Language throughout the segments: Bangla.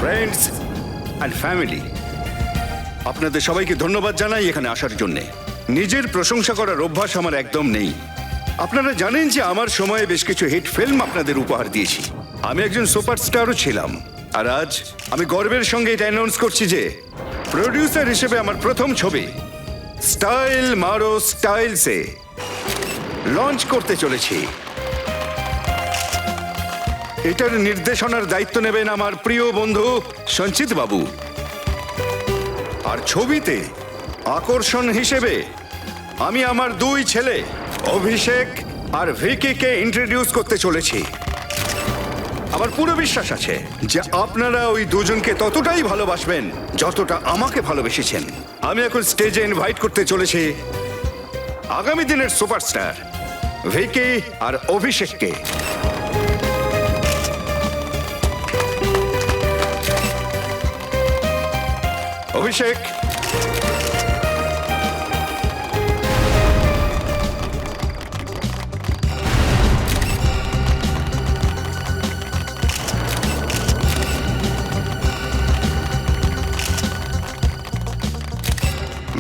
ফ্রেন্ডস অ্যান্ড ফ্যামিলি, আপনাদের সবাইকে ধন্যবাদ জানাই এখানে আসার জন্যে। নিজের প্রশংসা করার অভ্যাস আমার একদম নেই। আপনারা জানেন যে আমার সময়ে বেশ কিছু হিট ফিল্ম আপনাদের উপহার দিয়েছি। আমি একজন সুপারস্টারও ছিলাম। আর আজ আমি গর্বের সঙ্গে এটা অ্যানাউন্স করছি যে প্রোডিউসার হিসেবে আমার প্রথম ছবি স্টাইল মারো স্টাইলসে লঞ্চ করতে চলেছি। এটার নির্দেশনার দায়িত্ব নেবেন আমার প্রিয় বন্ধু সঞ্চিত বাবু। আর ছবিতে আকর্ষণ হিসেবে আমি আমার দুই ছেলে অভিষেক আর ভিকিকে ইন্ট্রোডিউস করতে চলেছি। আমার পুরো বিশ্বাস আছে যে আপনারা ওই দুজনকে ততটাই ভালোবাসবেন যতটা আমাকে ভালোবেসেছেন। আমি এখন স্টেজে ইনভাইট করতে চলেছি আগামী দিনের সুপারস্টার ভিকি আর অভিষেককে। অভিষেক,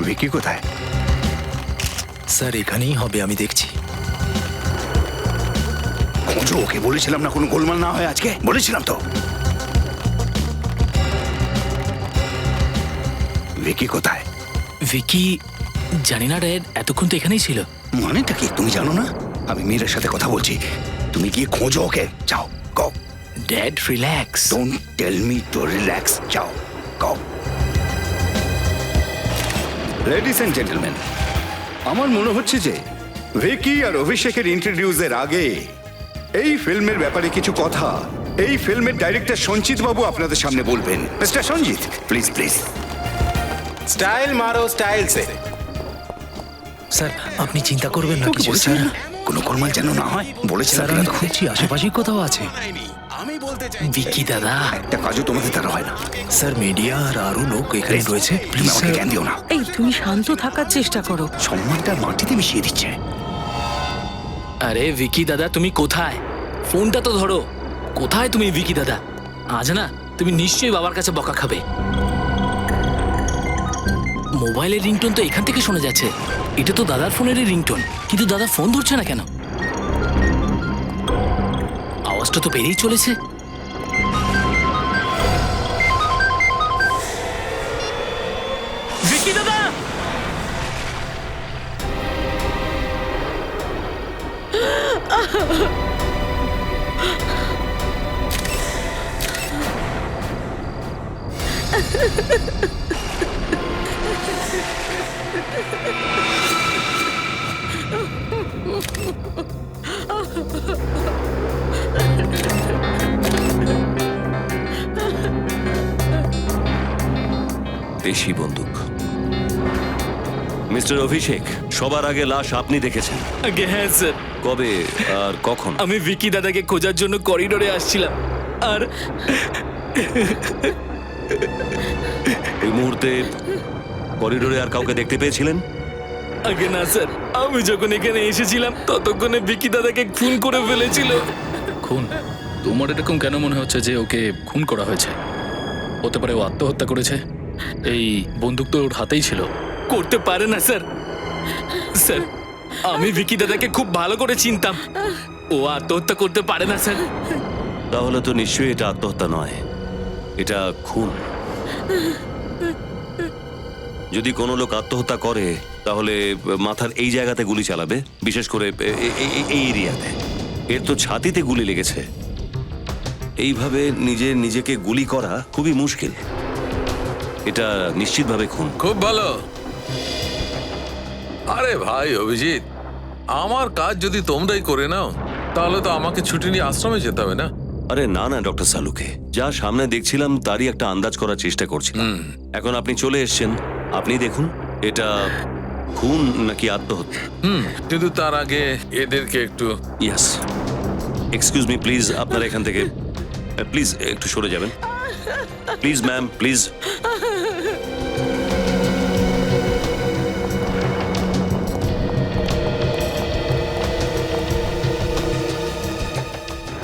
ভিকি কোথায়? স্যার এখানেই হবে, আমি দেখছি। খোঁজো ওকে, বলেছিলাম না কোনো গোলমাল না হয় আজকে, বলেছিলাম তো। ভিকি কোথায়? ভিকি জানি না ড্যাড, এতক্ষণ তো এখানেই ছিল। মানেটা কি তুমি জানো না? আমি মীরের সাথে কথা বলছি, তুমি গিয়ে খোঁজো ওকে। যাও, go. Dad relax. Don't tell me to relax, যাও, গো। লেডিস এন্ড জেন্টলম্যান, আমার মনে হচ্ছে যে ভিকি আর অভিষেকের ইন্ট্রোডিউসের আগে এই ফিল্মের ব্যাপারে কিছু কথা এই ফিল্মের ডাইরেক্টর সঞ্চিত বাবু আপনাদের সামনে বলবেন। Mister Sanjit, please please. Style মারো স্টাইল সে। স্যার আপনি চিন্তা করবেন না তোকে কিছু। বলেছিলাম স্যার না, কোনো গোলমাল যেন না হয়, বলেছিলাম স্যার না আমি তোকে? খুঁজছি, আশেপাশেই কোথাও আছে। আমি বলতে চাই ভিকি দাদা। একটা কাজও তোমাদের দ্বারা হয় না। স্যার মিডিয়া আর আরো লোক এখানে রয়েছে, তুমি প্লিজ আমাকে জ্ঞান দিও না। এই তুমি শান্ত থাকার চেষ্টা করো। সম্মানটা মাটিতে মিশিয়ে দিচ্ছে। আরে ভিকি দাদা তুমি কোথায়? ফোনটা তো ধরো। কোথায় তুমি ভিকি দাদা? আজ না তুমি নিশ্চয়ই বাবার কাছে বকা খাবে। মোবাইলের রিংটোন তো এখান থেকে শোনা যাচ্ছে। এটা তো দাদার ফোনেরই রিংটোন, কিন্তু দাদা ফোন ধরছে না কেন? আওয়াজটা তো বেরিয়েই চলেছে। ভিকি দাদা! দেশি বন্দুক। মিস্টার অভিষেক, সবার আগে লাশ আপনি দেখেছেন। আগে হ্যাঁ স্যার। কবে আর কখন? আমি ভিকি দাদাকে খোঁজার জন্য করিডোরে আসছিলাম, আর এই মুহূর্তে করিডোরে আর কাউকে দেখতে পেয়েছিলেন? আগে না স্যার, আমি যখন এখানে এসেছিলাম ততক্ষণে ভিকি দাদাকে খুন করে ফেলেছিল। খুন? তোমার এরকম কেন মনে হচ্ছে যে ওকে খুন করা হয়েছে? হতে পারে ও আত্মহত্যা করেছে। এই বন্দুক তো ওর হাতেই ছিল। করতে পারে না স্যার। স্যার আমি ভিকি দাদাকে খুব ভালো করে চিনতাম। ও আত্মহত্যা করতে পারে না স্যার। তাহলে তো নিশ্চয়ই এটা আত্মহত্যা নয়, এটা খুন। যদি কোনো লোক আত্মহত্যা করে তাহলে মাথার এই জায়গাতে গুলি চালাবে, বিশেষ করে এই এরিয়াতে। এর তো ছাতিতে গুলি লেগেছে। এইভাবে নিজেকে গুলি করা খুবই মুশকিল। এটা নিশ্চিতভাবে খুন। খুব ভালো। আরে ভাই অভিজিৎ, আমার কাজ যদি তোমরাই করে নাও তাহলে তো আমাকে ছুটি নিয়ে আশ্রমে যেতে হবে না? আরে না না ডক্টর সালুকে, যা সামনে দেখছিলাম তারই একটা আন্দাজ করার চেষ্টা করছিলাম। এখন আপনি চলে এসেছেন, আপনি দেখুন এটা খুন নাকি আত্মহত্যা। কিন্তু তার আগে এদেরকে একটু ইয়াস, এক্সকিউজ মি প্লিজ, আপনারা এখান থেকে প্লিজ একটু সরে যাবেন। Please ma'am, please.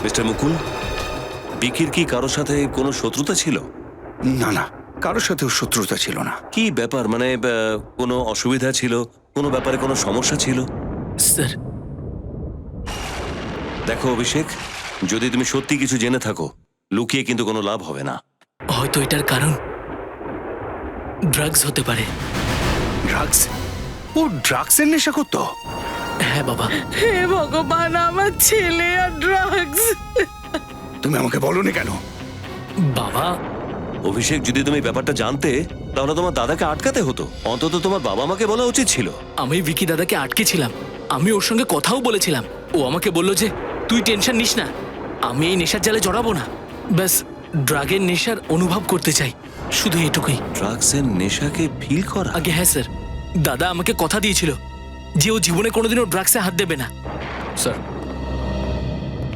মিস্টার মুকুল, বিকির কি কারোর সাথে কোনো শত্রুতা ছিল? না না, কারোর সাথেও শত্রুতা ছিল না। কি ব্যাপার, মানে কোনো অসুবিধা ছিল, কোনো ব্যাপারে কোনো সমস্যা ছিল? স্যার দেখো অভিষেক, যদি তুমি সত্যি কিছু জেনে থাকো, লুকিয়ে কিন্তু কোনো লাভ হবে না। হয়তো এটার কারণ ড্রাগস হতে পারে। ড্রাগস? ও ড্রাগসের নেশা করতো? হ্যাঁ বাবা। হে ভগবান, আমার ছেলে আর ড্রাগস! তুমি আমাকে বলনি কেন? বাবা, অভিষেক, যদি তুমি ব্যাপারটা জানতে তাহলে তোমার দাদাকে আটকাতে হতো। অন্তত তোমার বাবা মাকে বলা উচিত ছিল। আমি ভিকি দাদাকে আটকেছিলাম। আমি ওর সঙ্গে কথাও বলেছিলাম। ও আমাকে বলল যে তুই টেনশন নিস না, আমি এই নেশার জালে জড়াবো না। ব্যাস ড্রাগের নেশার অনুভব করতে চাই, শুধু এটুকুই। ড্রাগসের নেশাকে ফিল করা? আগে হ্যাঁ স্যার, দাদা আমাকে কথা দিয়েছিল যে ও জীবনে কোনোদিনও ড্রাগসে হাত দেবে না। স্যার,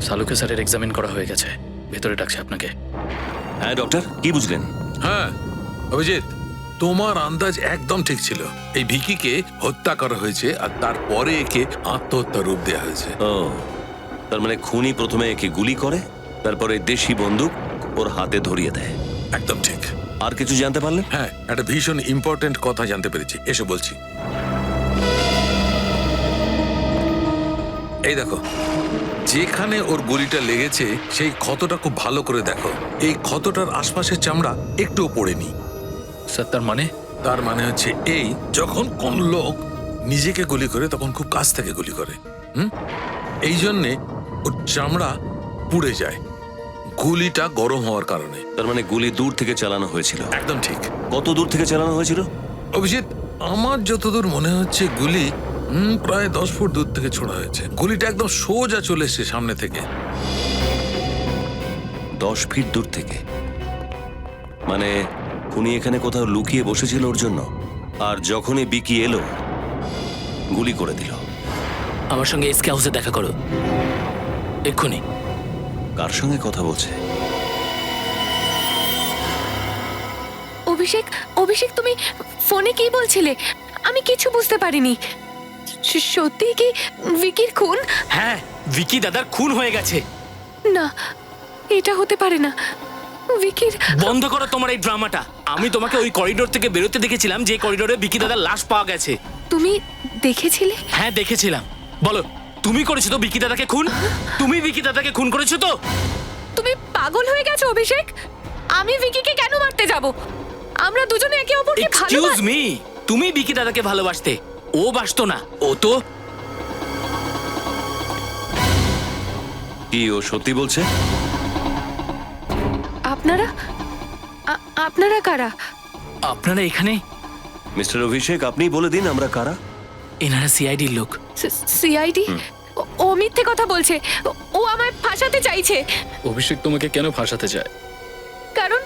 সালুকে স্যারের এক্সামিন করা হয়ে গেছে, ভেতরে ডাকছে আপনাকে। হ্যাঁ ডক্টর, কি বুঝলেন? হ্যাঁ অভিজিৎ, তোমার আন্দাজ একদম ঠিক ছিল। এই ভিকিকে হত্যা করা হয়েছে আর তারপরে একে আত্মহত্যার রূপ দেওয়া হয়েছে। ও, তার মানে খুনি প্রথমে একে গুলি করে, তারপরে দেশি বন্দুক ওর হাতে ধরিয়ে দেয়। একদম ঠিক। আর কিছু জানতে পারলেন? হ্যাঁ, একটা ভীষণ ইম্পর্টেন্ট কথা জানতে পেরেছি, এসে বলছি। এই দেখো, যেখানে ওর গুলিটা লেগেছে সেই ক্ষতটা খুব ভালো করে দেখো। এই ক্ষতটার আশপাশের চামড়া একটুও পড়েনি। স্যার, তার মানে? তার মানে হচ্ছে এই, যখন কোন লোক নিজেকে গুলি করে তখন খুব কাছ থেকে গুলি করে। এই জন্যে ওর চামড়া পুড়ে যায়, গুলিটা গরম হওয়ার কারণে। তার মানে গুলি দূর থেকে চালানো হয়েছিল। একদম ঠিক। কত দূর থেকে চালানো হয়েছিল? অভিজিৎ, আমার যতদূর মনে হচ্ছে গুলি প্রায় 10 ফুট দূর থেকে ছোড়া হয়েছে। গুলিটা একদম সোজা চলে এসছে সামনে থেকে। 10 ফিট দূর থেকে? মানে খুনি এখানে কোথাও লুকিয়ে বসেছিল ওর জন্য, আর যখনই বিকি এলো গুলি করে দিল। আমার সঙ্গে এসকে হাউসে দেখা করো এক্ষুনি। কার সঙ্গে কথা বলছে? অভিষেক, অভিষেক, তুমি ফোনে কি বলছিলে? আমি কিছু বুঝতে পারিনি। সত্যি কি ভিকির খুন? হ্যাঁ, ভিকি দাদার খুন হয়ে গেছে। না, এটা হতে পারে না। ভিকির... বন্ধ করো তোমার এই ড্রামাটা। আমি তোমাকে ওই করিডোর থেকে বেরোতে দেখেছিলাম, যে করিডোরে ভিকি দাদার লাশ পাওয়া গেছে। তুমি দেখেছিলে? হ্যাঁ দেখেছিলাম। বলো, তুমি করেছো তো ভিকি দাদাকে খুন? তুমি ভিকি দাদাকে খুন করেছো তো? তুমি পাগল হয়ে গেছো অভিষেক। আমি ভিকিকে কেন মারতে যাব? আমরা দুজনে একে অপরকে এক্সকিউজ ভালোবাসি। মি, তুমি ভিকি দাদাকে ভালোবাসতে, ও বাসতো না। ও তো... কি ও সত্যি বলছে? আপনারা আপনারা কারা? আপনারা এখানে? মিস্টার অভিষেক, আপনি বলে দিন আমরা কারা। এনারা সিআইডির লোক। সিআইডি? ও মিথ্যে কথা বলছে। ও আমায় ফাঁসাতে চাইছে। অভিষেক তোমাকে কেন ফাঁসাতে চায়? কারণ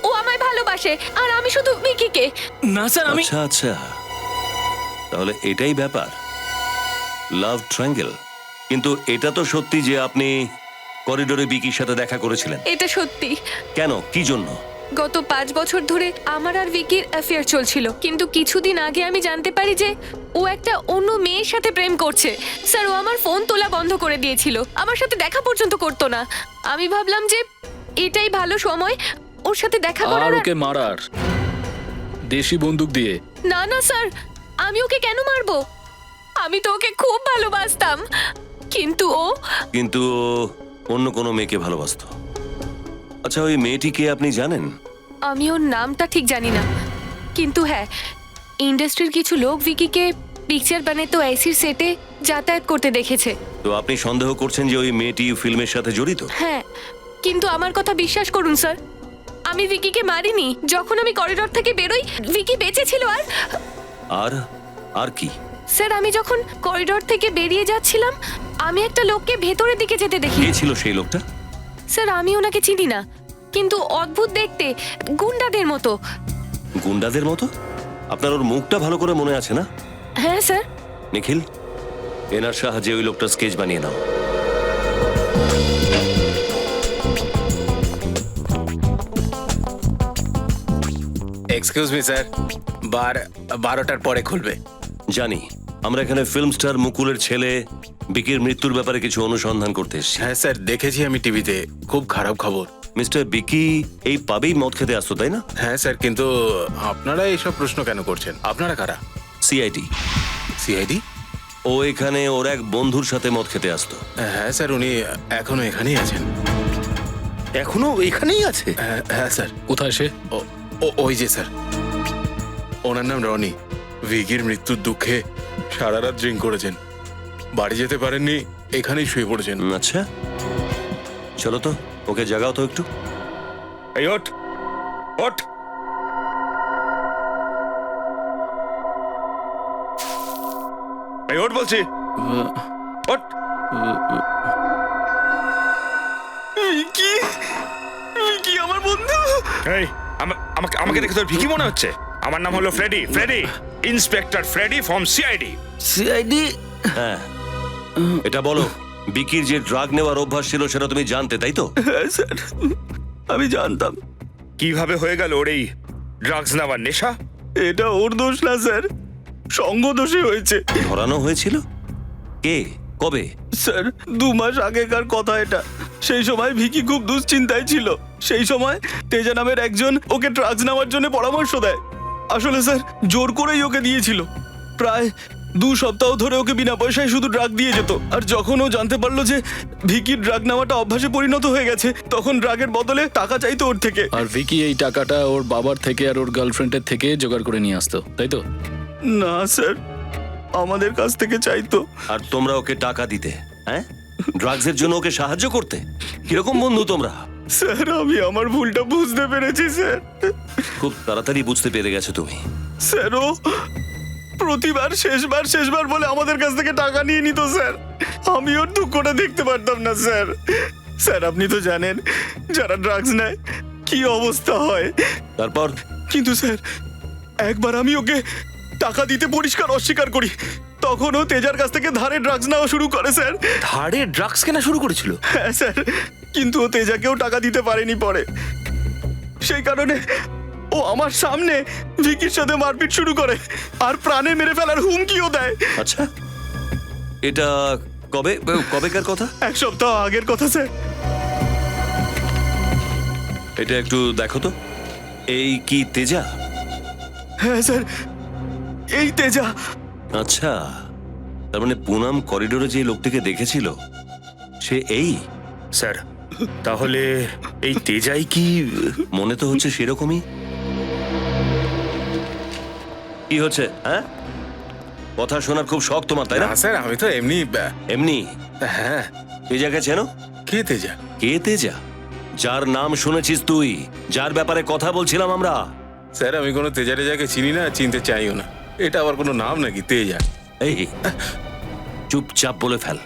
ও আমায় ভালোবাসে আর আমি শুধু ভিকিকে। না স্যার, আমি... আচ্ছা আচ্ছা, তাহলে এটাই ব্যাপার, লাভ ট্রায়াঙ্গেল। কিন্তু এটা তো সত্যি যে আপনি করিডোরে বিকির সাথে দেখা করেছিলেন। এটা সত্যি। কেন, কি জন্য? গত 5 বছর ধরে আমার আর ভিকির অ্যাফেয়ার চলছিল, কিন্তু কিছুদিন আগে আমি জানতে পারি যে ও একটা অন্য মেয়ের সাথে প্রেম করছে। স্যার, ও আমার ফোন তোলা বন্ধ করে দিয়েছিল, আমার সাথে দেখা পর্যন্ত করতো না। আমি ভাবলাম যে এটাই ভালো সময় ওর সাথে দেখা আর করার। ওকে মারার, দেশি বন্দুক দিয়ে? না না স্যার, আমি ওকে কেন মারবো? আমি তো ওকে খুব ভালোবাসতাম, কিন্তু ও... কিন্তু ও অন্য কোনো মেয়েকে ভালোবাসতো। আচ্ছা, ওই মেয়েটিকে আপনি জানেন? আমি ওর নামটা ঠিক জানি না, কিন্তু হ্যাঁ, ইন্ডাস্ট্রির কিছু লোক ভিকিকে পিকচার বানাতো এসির সেটে যাতায়াত করতে দেখেছে। তো আপনি সন্দেহ করছেন যে ওই মেয়েটি ফিল্মের সাথে জড়িত? হ্যাঁ, কিন্তু আমার কথা বিশ্বাস করুন স্যার, আমি ভিকিকে মারিনি। যখন আমি করিডোর থেকে বেরোই, ভিকি বেঁচে ছিল। আর আর কি? স্যার, আমি যখন করিডোর থেকে বেরিয়ে যাচ্ছিলাম, আমি একটা লোককে ভেতরের দিকে যেতে দেখি। কে ছিল সেই লোকটা? স্যার, আমি ওনাকে চিনি না, কিন্তু অদ্ভুত দেখতে, গুন্ডাদের মতো। গুন্ডাদের মতো? আপনার ওর মুখটা ভালো করে মনে আছে না? হ্যাঁ স্যার। নিখিল, এনার সাহায্যে ওই লোকটা স্কেচ বানিয়ে নাও। এক্সকিউজ মি স্যার, 12টার পরে খুলবে। জানি, আমরা এখানে ফিল্ম স্টার মুকুলের ছেলে বিকির মৃত্যুর ব্যাপারে কিছু অনুসন্ধান করতে এসেছি। হ্যাঁ স্যার, দেখেছি আমি টিভিতে, খুব খারাপ খবর। মিস্টার বিকি এই পাবেই মদ খেতে আসতো তাই না? হ্যাঁ স্যার, কিন্তু আপনারা এইসব প্রশ্ন কেন করছেন? আপনারা কারা? সিআইডি। সিআইডি? ও এখানে ওর এক বন্ধুর সাথে মদ খেতে আসতো। হ্যাঁ স্যার, উনি এখনো এখানেই আছেন। এখনো এখানেই আছে? হ্যাঁ স্যার। কোথায় সে? ওই যে স্যার, ওনার নাম রনি। ভিকির মৃত্যুর দুঃখে সারা রাত ড্রিঙ্ক করেছেন, বাড়ি যেতে পারেননি, এখানেই শুয়ে পড়েছেন। আচ্ছা, চলো তো ওকে জাগাও তো একটু। এই ওঠ, ওঠ। এই ওঠ বলছি, ওঠ। কি কি আমার বন্ধু? এই আমাকে দেখে তোর ভিকি মনে হচ্ছে? আমার নাম হলো Freddie, Freddie, inspector Freddie from CID. CID? হ্যাঁ, এটা বলো, বিকির যে ড্রাগ নেওয়ার অভ্যাস ছিল সেটা তুমি জানতে তাই তো? হ্যাঁ স্যার, আমি জানতাম। কিভাবে হয়ে গেল ওর এই ড্রাগস নেওয়ার নেশা? এটা ওর দোষ না স্যার, সঙ্গ দোষে হয়েছে। ধরানো হয়েছিল? কে, কবে? স্যার 2 মাস আগেকার কথা এটা। সেই সময় ভিকি খুব দুশ্চিন্তায় ছিল। সেই সময় তেজা নামের একজন ওকে ড্রাগস নেওয়ার জন্য পরামর্শ দেয়। আসলে স্যার জোর করেই ওকে দিয়েছিল। প্রায় 2 সপ্তাহ ধরে ওকে বিনা পয়সায় শুধু ড্রাগ দিয়ে যেত। আর যখন ও জানতে পারলো যে ভিকির ড্রাগ নেওয়াটা অভ্যাসে পরিণত হয়ে গেছে, তখন ড্রাগের বদলে টাকা চাইতো ওর থেকে। আর ভিকি এই টাকাটা ওর বাবার থেকে আর ওর গার্লফ্রেন্ডের থেকে জোগাড় করে নিয়ে আসতো তাই তো? না স্যার, আমাদের কাছ থেকে চাইতো। আর তোমরা ওকে টাকা দিতে? হ্যাঁ, ড্রাগসের জন্য ওকে সাহায্য করতে? কিরকম বন্ধু তোমরা? স্যার আমি আমার ভুলটা বুঝতে পেরেছি স্যার। খুব তাড়াতাড়ি বুঝতে পেরে গেছো তুমি। স্যার ও প্রতিবার শেষবার বলে আমাদের কাছ থেকে টাকা নিয়ে নিত স্যার। আমি ওর দুঃখটা দেখতে পারতাম না স্যার। স্যার আপনি তো জানেন যারা ড্রাগস নেয় কি অবস্থা হয়। তারপর? কিন্তু স্যার একবার আমি ওকে টাকা দিতে পরিষ্কার অস্বীকার করি, তখন ও তেজার কাছ থেকে ধারে ড্রাগস নেওয়া শুরু করে স্যার। ধারে ড্রাগস কেনা শুরু করেছিল? হ্যাঁ স্যার, কিন্তু ও তেজাকেও টাকা দিতে পারেনি পরে। সেই কারণে ও আমার সামনে ভিকির সাথে মারপিট শুরু করে আর প্রাণে মেরে ফেলার হুমকিও দেয়। আচ্ছা, এটা কবেকার কথা? 1 সপ্তাহ আগের কথা স্যার। এটা একটু দেখো তো। এই কি তেজা? হ্যাঁ স্যার, এই তেজা। আচ্ছা, তার মানে পুনাম করিডোরে যে লোকটিকে দেখেছিল সে এই? স্যার তাহলে এই তেজাই কি? মনে তো হচ্ছে সেরকমই। কি হচ্ছে? হ্যাঁ, কথা শোনার খুব শখ তোমার তাই না? না স্যার, আমি তো এমনি এমনি? হ্যাঁ। তেজাকে চেনো? কে তেজা? কে তেজা? যার নাম শুনেছিস তুই, যার ব্যাপারে কথা বলছিলাম আমরা। স্যার আমি কোনো তেজা টেজাকে চিনি না, চিনতে চাইও না। এটা আবার কোনো নাম নাকি তেজা? এই চুপচাপ বলে ফেল,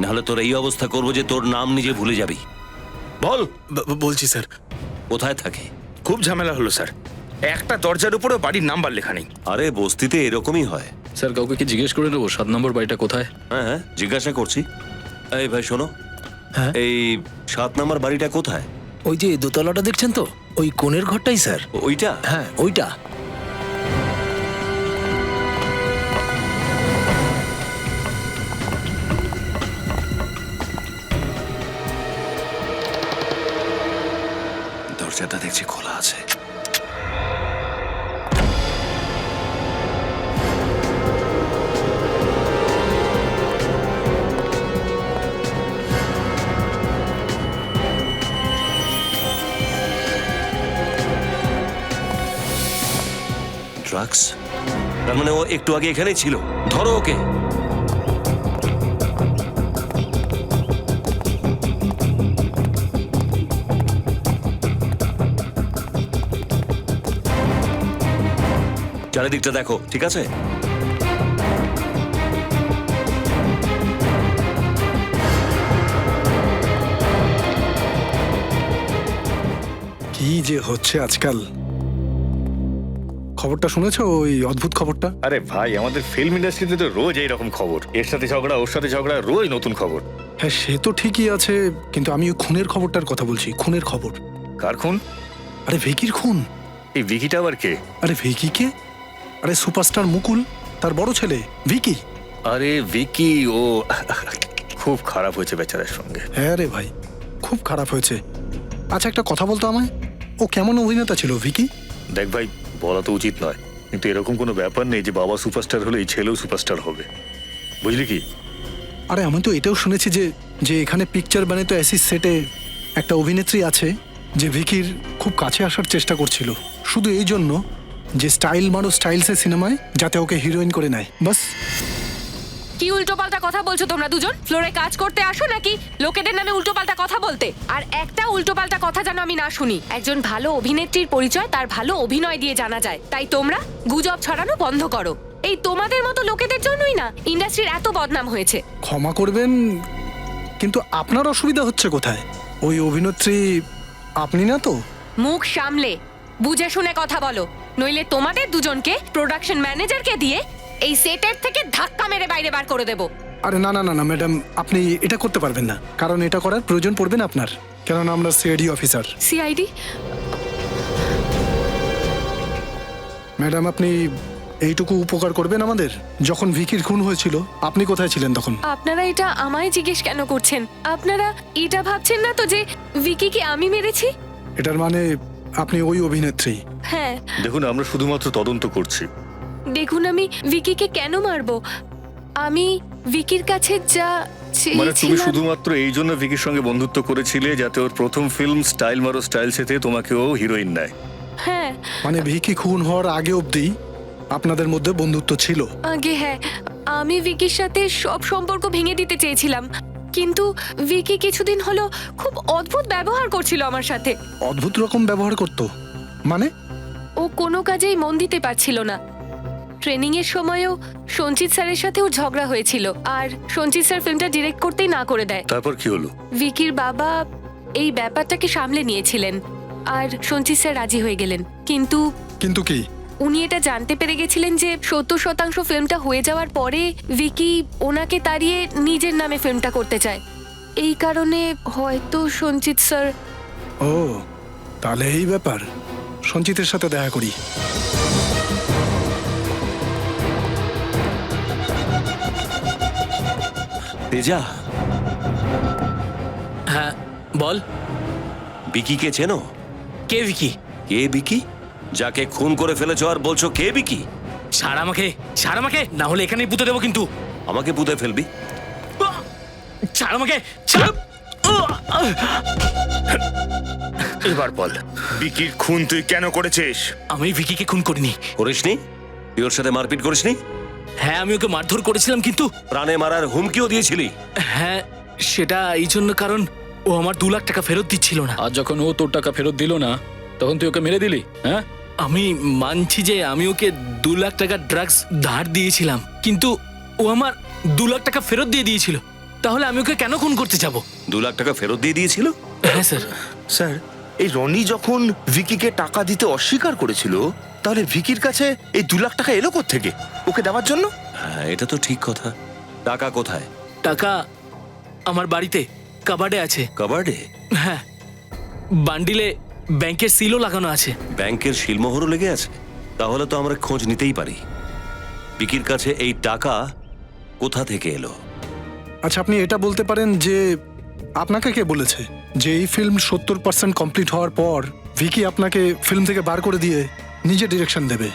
নাহলে তোর এই অবস্থা করবো যে তোর নাম নিজে ভুলে যাবি। বল। বলছি স্যার। কোথায় থাকে? খুব ঝামেলা হলো স্যার, একটা দরজার উপরে বাড়ির নাম্বার লেখা নেই। আরে বস্তিতে এরকমই হয়। স্যার কাউকে কি জিজ্ঞেস করে নেবো 7 নম্বর বাড়িটা কোথায়? হ্যাঁ হ্যাঁ, জিজ্ঞাসা করছি। এই ভাই শোনো, এই 7 নম্বর বাড়িটা কোথায়? ওই যে দোতলাটা দেখছেন তো, ওই কোণের ঘরটাই স্যার। ওইটা? হ্যাঁ ওইটা। দরজাটা দেখছি খোলা আছে। ড্রাগস? তার মানে ও একটু আগে এখানেই ছিল। ধরো ওকে। চারিদিকটা দেখো, ঠিক আছে? কি যে হচ্ছে আজকাল। খবরটা শুনেছো, ওই অদ্ভুত খবরটা? আরে ভাই, আমাদের ফিল্ম ইন্ডাস্ট্রিতে তো রোজ এইরকম খবর, এর সাথে ঝগড়া ওর সাথে ঝগড়া, রোজ নতুন খবর। হ্যাঁ সে তো ঠিকই আছে, কিন্তু আমি ওই খুনের খবরটার কথা বলছি। খুনের খবর। কার খুন? আরে ভিকির খুন। এই ভিকিটা আবার কে? আরে ভিকি কে? আরে সুপারস্টার মুকুল, তার বড় ছেলে ভিকি। আরে ভিকি, ও খুব খারাপ হয়েছে বেচারার সঙ্গে। হ্যাঁ রে ভাই, খুব খারাপ হয়েছে। আচ্ছা একটা কথা বলতো আমায়, ও কেমন অভিনেতা ছিল ভিকি? দেখ ভাই, বলা তো উচিত নয়, কিন্তু এরকম কোনো ব্যাপার নেই যে বাবা সুপারস্টার হলে এই ছেলেও সুপারস্টার হবে, বুঝলি কি? আরে আমি তো এটাও শুনেছি যে যে এখানে পিকচার বানাতো অ্যাসিস সেটে একটা অভিনেত্রী আছে যে ভিকির খুব কাছে আসার চেষ্টা করছিল, শুধু এই জন্য যে স্টাইল মারো স্টাইলসের সিনেমায় যাতে ওকে হিরোইন করে নেয়, বাস। কি উল্টোপাল্টা কথা বলছো তোমরা দুজন? ফ্লোরে কাজ করতে আসো নাকি লোকেদের নামে উল্টোপাল্টা কথা বলতে? আর একটা উল্টোপাল্টা কথা যেন আমি না শুনি। একজন ভালো অভিনেত্রীর পরিচয় তার ভালো অভিনয় দিয়ে জানা যায়, তাই তোমরা গুজব ছড়ানো বন্ধ করো। এই তোমাদের মতো লোকেদের জন্যই না ইন্ডাস্ট্রির এত বদনাম হয়েছে। ক্ষমা করবেন, কিন্তু আপনার অসুবিধা হচ্ছে কোথায়? ওই অভিনেত্রী আপনি না তো? মুখ সামলে বুঝে শুনে কথা বলো, নইলে তোমাদের দুজনকে প্রোডাকশন ম্যানেজারকে দিয়ে এই সেটের থেকে ধাক্কা মেরে বাইরে বার করে দেব। আরে না না না না ম্যাডাম, আপনি এটা করতে পারবেন না, কারণ এটা করার প্রয়োজন পড়বে না আপনার, কেননা আমরা সিআইডি অফিসার। সিআইডি? ম্যাডাম আপনি এইটুকু উপকার করবেন আমাদের? যখন ভিকির খুন হয়েছিল আপনি কোথায় ছিলেন তখন? আপনারা এটা আমায় জিজ্ঞেস কেন করছেন? আপনারা এটা ভাবছেন না তো যে ভিকিকে আমি মেরেছি? এটার মানে আপনি ওই অভিনেত্রী? হ্যাঁ। দেখুন, আমরা শুধুমাত্র তদন্ত করছি। দেখুন, আমি ভিকিকে কেন মারবো? আমি ভিকির কাছে যা মানে তুমি চেয়েছিলাম। শুধুমাত্র এই জন্য ভিকির সঙ্গে বন্ধুত্ব করেছিলে যাতে ওর প্রথম ফিল্ম স্টাইল মারো স্টাইল সেতে তোমাকে ও হিরোইন নেয়। হ্যাঁ। মানে ভিকি খুন হওয়ার আগে অবধি আপনাদের মধ্যে বন্ধুত্ব ছিল? আগে হ্যাঁ, আমি ভিকির সাথে সব সম্পর্ক ভেঙে দিতে চেয়েছিলাম, কিন্তু ভিকি কিছুদিন হলো খুব অদ্ভুত ব্যবহার করছিল আমার সাথে। অদ্ভুত রকম ব্যবহার করতো মানে? ও কোনো কাজেই মন দিতে পারছিল না। ট্রেনিং এর সময়ও সঞ্চিত স্যারের সাথে ওর ঝগড়া হয়েছিল, আর সঞ্চিত স্যার ফিল্মটা ডিরেক্ট করতেই না করে দেয়। তারপর কি হলো? ভিকির বাবা এই ব্যাপারটাকে সামলে নিয়েছিলেন, আর সঞ্চিত স্যার রাজি হয়ে গেলেন। কিন্তু কিন্তু কি? উনি এটা জানতে পেরে গেছিলেন যে 70% ফিল্মটা হয়ে যাওয়ার পরে ভিকি ওনাকে তাড়িয়ে নিজের নামে ফিল্মটা করতে চায়। এই কারণে হয়তো সঞ্চিত স্যার। ও তাহলে এই ব্যাপার, সঞ্চিতের সাথে দেখা করি। তেজা, হ্যাঁ বল। বিকিকে চেনো? কে ভিকি? কে বিকি? যাকে খুন করে ফেলেছো আর বলছো কে বিকি? ছাড় আমাকে, ছাড় আমাকে, না হলে এখানেই পুঁতে দেবো কিন্তু। আমাকে পুঁতে ফেলবি? ছাড় আমাকে, ছাড়। এবার বল, বিকির খুন তুই কেন করেছিস? আমি ভিকিকে খুন করিনি। করিসনি? তুই ওর সাথে মারপিট করিসনি? হ্যাঁ আমি ওকে মারধর করেছিলাম, কিন্তু প্রাণে মারার হুমকিও দিয়েছিলি? হ্যাঁ সেটা এই জন্য কারণ ও আমার 2 লাখ টাকা ফেরত দিচ্ছিল না। আর যখন ও তোর টাকা ফেরত দিল না তখন তুই ওকে মেরে দিলি? হ্যাঁ, আমি মানছি যে আমি ওকে 2 লাখ টাকা ড্রাগস ধার দিয়েছিলাম, কিন্তু ও আমার 2 লাখ টাকা ফেরত দিয়ে দিয়েছিল। তাহলে আমি ওকে কেন খুন করতে যাব? 2 লাখ টাকা ফেরত দিয়ে দিয়েছিল? হ্যাঁ স্যার। স্যার, এই রনি যখন ভিকিকে টাকা দিতে অস্বীকার করেছিল, তাহলে ভিকির কাছে এই 2 লাখ টাকা এলো কোত্থেকে ওকে দেওয়ার জন্য? হ্যাঁ, এটা তো ঠিক কথা। টাকা কোথায়? টাকা আমার বাড়িতে কাবার্ডে আছে। কাবার্ডে? হ্যাঁ, বান্ডিলে ব্যাংকের সিলও লাগানো আছে। ব্যাংকের সিলমোহরও লেগে আছে? তাহলে তো আমরা খোঁজ নিতেই পারি। বিকির কাছে এই টাকা কোথা থেকে এলো? আচ্ছা আপনি এটা বলতে পারেন যে আপনাকে কে বলেছে যে এই ফিল্ম 70% কমপ্লিট হওয়ার পর ভিকি আপনাকে ফিল্ম থেকে বার করে দিয়ে নিজে ডিরেকশন দেবে?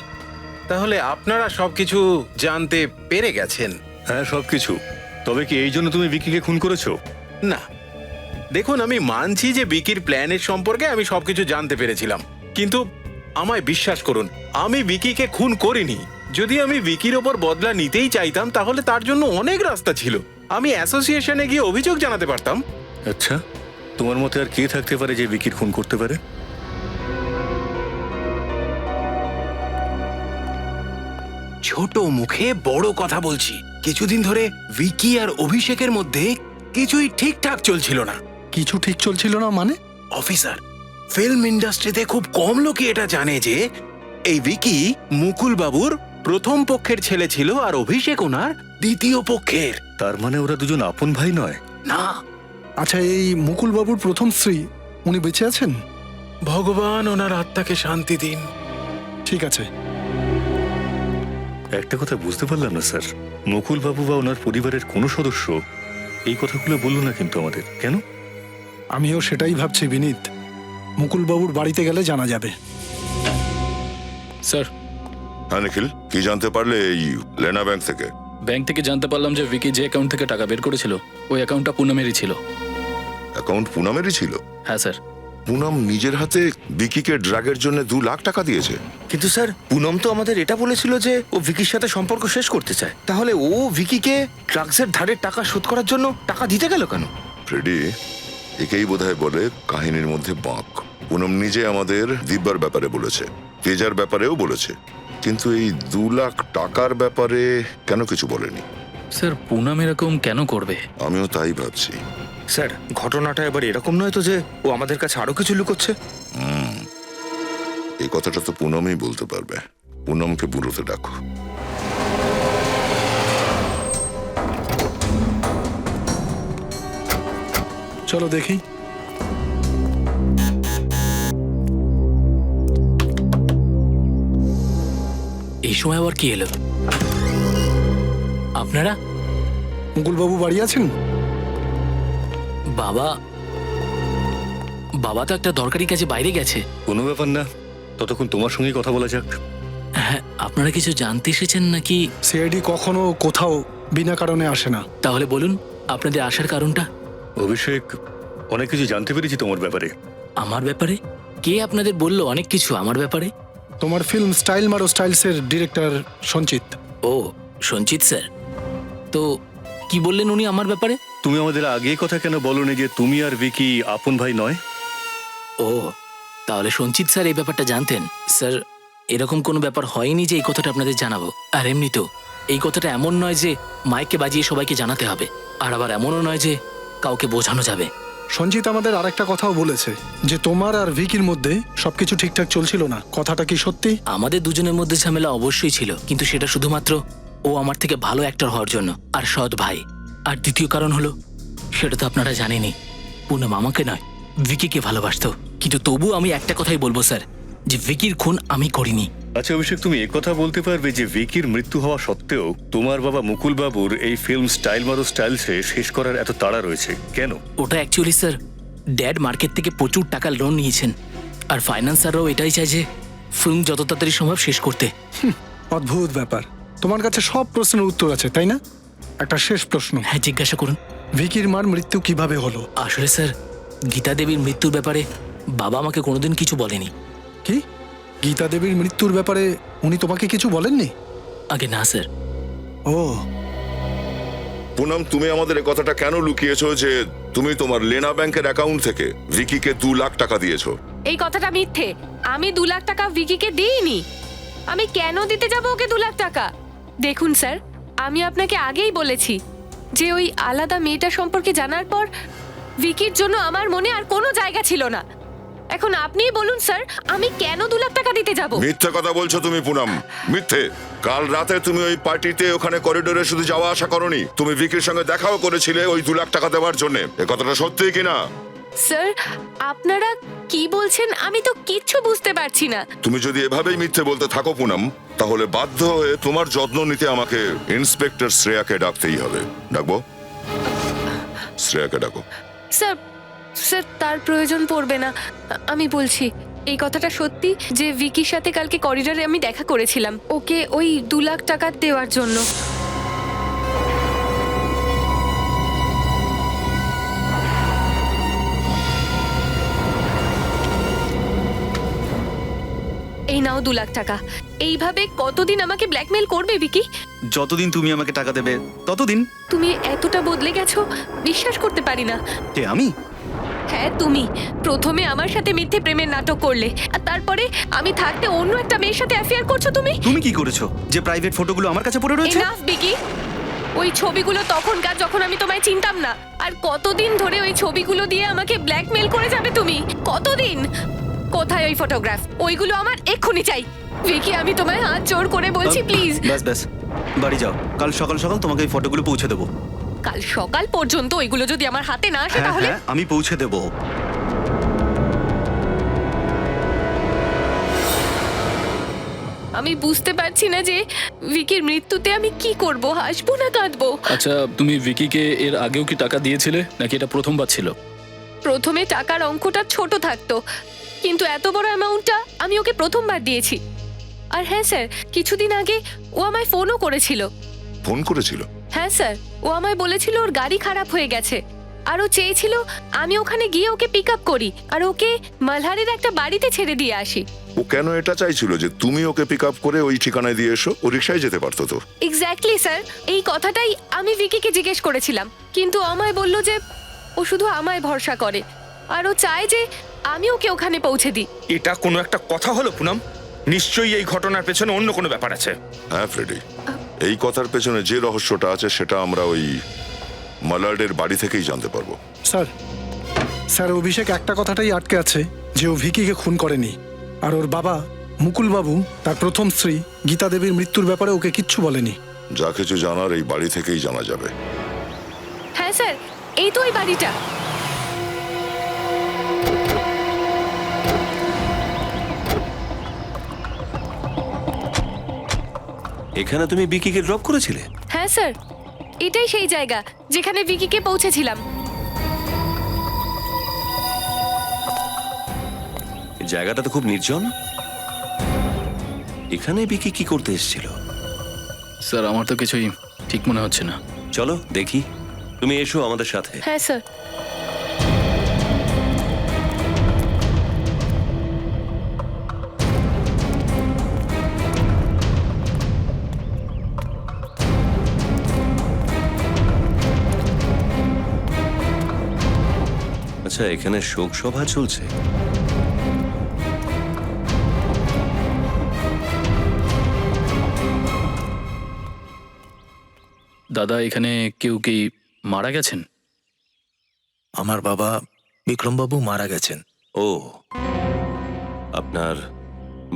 তাহলে আপনারা সবকিছু জানতে পেরে গেছেন? হ্যাঁ, সবকিছু। তবে কি এই জন্য তুমি ভিকিকে খুন করেছো? না, দেখুন, আমি মানছি যে বিকির প্ল্যানের সম্পর্কে আমি সবকিছু জানতে পেরেছিলাম, কিন্তু আমায় বিশ্বাস করুন, আমি বিকিকে খুন করিনি। যদি আমি বিকির ওপর বদলা নিতেই চাইতাম তাহলে তার জন্য অনেক রাস্তা ছিল। আমি অ্যাসোসিয়েশনে গিয়ে অভিযোগ জানাতে পারতাম। আচ্ছা, তোমার মতে আর কে থাকতে পারে যে ভিকির খুন করতে পারে? ছোট মুখে বড় কথা বলছি। কিছুদিন ধরে ভিকি আর অভিষেকের মধ্যে কিছুই ঠিকঠাক চলছিল না। কিছু ঠিক চলছিল না মানে? অফিসার, ফিল্ম ইন্ডাস্ট্রিতে খুব কম লোকই এটা জানে যে এই ভিকি মুকুল বাবুর প্রথম পক্ষের ছেলে ছিল আর অভিষেক ওনার দ্বিতীয় পক্ষের। তার মানে ওরা দুজন আপন ভাই নয়? না। আচ্ছা এই মুকুল বাবুর প্রথম স্ত্রী উনি বেঁচে আছেন? ভগবান ওনার আত্মাকে শান্তি দিন। ঠিক আছে। একটা কথা বুঝতে পারলাম না স্যার, মুকুল বাবু বা ওনার পরিবারের কোনো সদস্য এই কথাগুলো বললো না কিন্তু আমাদের, কেন? আমিও সেটাই ভাবছি বিনীত। মুকুলবাবুর বাড়িতে গেলে জানা যাবে। স্যার, হ্যাঁ নিখিল, কি জানতে পারলে এই লেনা ব্যাংক থেকে? ব্যাংক থেকে জানতে পারলাম যে ভিকি যে অ্যাকাউন্ট থেকে টাকা বের করেছিল ওই অ্যাকাউন্টটা পুনমেরই ছিল। অ্যাকাউন্ট পুনমেরই ছিল? হ্যাঁ স্যার। পুনম নিজের হাতে বিকিকে ড্রাগের জন্য 2 লাখ টাকা দিয়েছে। কিন্তু স্যার পুনম তো আমাদের এটা বলেছিল যে ও ভিকির সাথে সম্পর্ক শেষ করতে চায়, তাহলে ও ভিকিকে ড্রাগসের ধারের টাকা শোধ করার জন্য টাকা দিতে গেল কেন? ফ্রেডি, একেই বোধহয় বলে কাহিনীর মধ্যে বাঁক। পুনম নিজে আমাদের দিব্যার ব্যাপারে বলেছে, তেজার ব্যাপারেও বলেছে, কিন্তু এই 2 লাখ টাকার ব্যাপারে কেন কিছু বলেনি? স্যার পুনম এরকম কেন করবে? আমিও তাই ভাবছি। স্যার ঘটনাটা এবার এরকম নয় তো যে ও আমাদের কাছে আরো কিছু লুকোচ্ছে? এই কথাটা তো পুনমই বলতে পারবে। পুনমকে বুড়োতে ডাকো। চলো দেখি। এই সময় আবার কি এলো? আপনারা? মুকুলবাবু বাড়ি আছেন? বাবা বাবা তো একটা দরকারি কাজে বাইরে গেছে। কোনো ব্যাপার না, ততক্ষণ তোমার সঙ্গে কথা বলা যাক। হ্যাঁ, আপনারা কিছু জানতে এসেছেন নাকি? সিআইডি কখনো কোথাও বিনা কারণে আসে না। তাহলে বলুন আপনাদের আসার কারণটা। অভিষেক, অনেক কিছু জানতে পেরেছি তোমার ব্যাপারে। আমার ব্যাপারে? কে আপনাদের বললো অনেক কিছু আমার ব্যাপারে? তোমার ফিল্ম স্টাইল মারো স্টাইলসের ডিরেক্টর সঞ্চিত। ও, সঞ্চিত স্যার। তো কি বললেন উনি আমার ব্যাপারে? তুমি আমাদের আগে কথা কেন বলনি যে তুমি আর ভিকি আপন ভাই নয়? ও, তাহলে সঞ্চিত স্যার এই ব্যাপারটা জানতেন। স্যার, এরকম কোনো ব্যাপার হয়নি যে এই কথাটা আপনাদের জানাবো। আর এমনি তো এই কথাটা এমন নয় যে মাইকে বাজিয়ে সবাইকে জানাতে হবে, আর আবার এমনও নয় যে কাউকে বোঝানো যাবে। সঞ্চিত আমাদের আরেকটা কথাও বলেছে যে তোমার আর ভিকির মধ্যে সবকিছু ঠিকঠাক চলছিল না। কথাটা কি সত্যি? আমাদের দুজনের মধ্যে ঝামেলা অবশ্যই ছিল, কিন্তু সেটা শুধুমাত্র ও আমার থেকে ভালো অ্যাক্টর হওয়ার জন্য আর সৎ ভাই। আর দ্বিতীয় কারণ হলো, সেটা তো আপনারা জানেনই, পুনম আমাকে নয় ভিকিকে ভালোবাসতো। কিন্তু তবু আমি একটা কথাই বলবো স্যার, যে ভিকির খুন আমি করিনি। আচ্ছা অভিষেক, তুমি কথা বলতে পারবে যে ভিকির মৃত্যু হওয়া সত্ত্বেও তোমার বাবা মুকুল বাবুর এই ফিল্ম স্টাইল মারো স্টাইলসে শেষ করার এত তাড়া রয়েছে কেন? ওটা অ্যাকচুয়ালি স্যার, ড্যাড মার্কেট থেকে প্রচুর টাকা লোন নিয়েছেন, আর ফাইন্যান্সাররাও এটাই চায় যে ফিল্ম যত তাড়াতাড়ি সম্ভব শেষ করতে। অদ্ভুত ব্যাপার। তোমার কাছে সব প্রশ্নের উত্তর আছে তাই না? একটা শেষ প্রশ্ন। হ্যাঁ, জিজ্ঞাসা করুন। ভিকির মার মৃত্যু কিভাবে হলো? আসলে স্যার, গীতা দেবীর মৃত্যুর ব্যাপারে বাবা আমাকে কোনোদিন কিছু বলেনি। কি? গীতা দেবীর মৃত্যুর ব্যাপারে উনি তোমাকে কিছু বলেননি? আগে না স্যার। ও, পুনম, তুমি আমাদের এই কথাটা কেন লুকিয়েছো যে তুমি তোমার লেনা ব্যাংকের অ্যাকাউন্ট থেকে ভিকিকে 2 লাখ টাকা দিয়েছো? এই কথাটা মিথ্যে। আমি 2 লাখ টাকা ভিকিকে দিইনি। আমি কেন দিতে যাব ওকে 2 লাখ টাকা? দেখুন স্যার, আমি আপনাকে আগেই বলেছি যে ওই আলাদা মেয়েটা সম্পর্কে জানার পর ভিকির জন্য আমার মনে আর কোনো জায়গা ছিল না। এখন আপনিই বলুন স্যার, আমি কেন 2 লাখ টাকা দিতে যাব? মিথ্যে কথা বলছো তুমি পুনম, মিথ্যে। কাল রাতে তুমি ওই পার্টিতে ওখানে করিডোরে শুধু যাওয়া আসা করনি, তুমি ভিকির সঙ্গে দেখাও করেছিলে ওই 2 লাখ টাকা দেওয়ার জন্য। এ কথাটা সত্যি কিনা? স্যার, আপনারা কি বলছেন আমি তো কিচ্ছু বুঝতে পারছি না। তুমি যদি এভাবেই মিথ্যে বলতে থাকো পুনম, তাহলে বাধ্য হয়ে তোমার যত্ন নিতে আমাকে ইন্সপেক্টর শ্রেয়াকে ডাকতেই হবে। ডাকবো? শ্রেয়াকে ডাকো। স্যার, স্যার তার প্রয়োজন পড়বে না। আমি বলছি এই কথাটা সত্যি যে ভিকির সাথে কালকে করিডোরে আমি দেখা করেছিলাম ওকে ওই 2 লাখ টাকা দেওয়ার জন্য। এই নাও 2 লাখ টাকা। এইভাবে কতদিন আমাকে ব্ল্যাকমেল করবে ভিকি? যতদিন তুমি আমাকে টাকা দেবে ততদিন। তুমি এতটা বদলে গেছো, বিশ্বাস করতে পারি না। কে, আমি? হ্যাঁ তুমি। প্রথমে আমার সাথে মিথ্যে প্রেমের নাটক করলে, আর তারপরে আমি থাকতে অন্য একটা মেয়ের সাথে অ্যাফেয়ার করছো তুমি। তুমি কি করেছো যে প্রাইভেট ফটোগুলো আমার কাছে পড়ে রয়েছে? এনাফ বিকি। ওই ছবিগুলো তখনকার যখন আমি তোমায় চিনতাম না। আর কতদিন ধরে ওই ছবিগুলো দিয়ে আমাকে ব্ল্যাকমেল করে যাবে তুমি? কতদিন? কোথায় ওই ফটোগ্রাফ? ওইগুলো আমার এক্ষুনি চাই। ভিকি, আমি তোমায় হাত জোড় করে বলছি প্লিজ। ব্যাস ব্যাস, বাড়ি যাও। কাল সকাল সকাল তোমাকে এই ফটোগুলো পৌঁছে দেবো। কাল সকাল পর্যন্ত ওইগুলো যদি আমার হাতে না আসে হ্যাঁ তাহলে? হ্যাঁ, আমি পৌঁছে দেবো। আমি বুঝতে পারছি না যে ভিকির মৃত্যুতে আমি কি করব, হাসবো না কাঁদবো। আচ্ছা, তুমি ভিকিকে এর আগেও কি টাকা দিয়েছিলে নাকি এটা প্রথমবার ছিল? প্রথমে টাকার অঙ্কটা ছোট থাকতো, কিন্তু এত বড় অ্যামাউন্টটা আমি ওকে প্রথমবার দিয়েছি। আর হ্যাঁ স্যার, কিছুদিন আগে ও আমায় ফোনও করেছিল। ফোন করেছিল? হ্যাঁ স্যার, ও আমায় বলেছিল ওর গাড়ি খারাপ হয়ে গেছে, আর ও চেয়েছিল আমি ওখানে গিয়ে ওকে পিক আপ করি আর ওকে মালহারের একটা বাড়িতে ছেড়ে দিয়ে আসি। ও কেন এটা চাইছিল যে তুমি ওকে পিক আপ করে ওই ঠিকানায় দিয়ে এসো? ও রিক্সায় যেতে পারতো তো। এক্স্যাক্টলি স্যার, এই কথাটাই আমি ভিকিকে জিজ্ঞেস করেছিলাম, কিন্তু আমায় বলল যে ও শুধু আমায় ভরসা করে আর ও চায় যে আমি ওকে ওখানে পৌঁছে দিই। এটা কোনো একটা কথা হলো পুনম? নিশ্চয়ই এই ঘটনার পেছনে অন্য কোনো ব্যাপার আছে। হ্যাঁ ফ্রেডি, এই কথার পেছনে যে রহস্যটা আছে সেটা আমরা ওই মালার্ডের বাড়ি থেকেই জানতে পারবো। স্যার স্যার অভিষেক একটা কথাটাই আটকে আছে যে ও ভিকিকে খুন করেনি, আর ওর বাবা মুকুল বাবু তার প্রথম স্ত্রী গীতা দেবীর মৃত্যুর ব্যাপারে ওকে কিচ্ছু বলেনি। যা কিছু জানার এই বাড়ি থেকেই জানা যাবে। হ্যাঁ স্যার, এই তো ওই বাড়িটা। এখানে তুমি বিকিকে ড্রপ করেছিলে? হ্যাঁ স্যার, এটাই সেই জায়গা যেখানে ভিকিকে পৌঁছেছিলাম। এই জায়গাটা তো খুব নির্জন। এখানে বিকি কি করতে এসেছিল? স্যার আমার তো কিছুই ঠিক মনে হচ্ছে না। চলো দেখি, তুমি এসো আমাদের সাথে। হ্যাঁ স্যার। আচ্ছা, এখানে শোক সভা চলছে। দাদা এখানে কেউ কি মারা গেছেন? আমার বাবা বিক্রমবাবু মারা গেছেন। ও, আপনার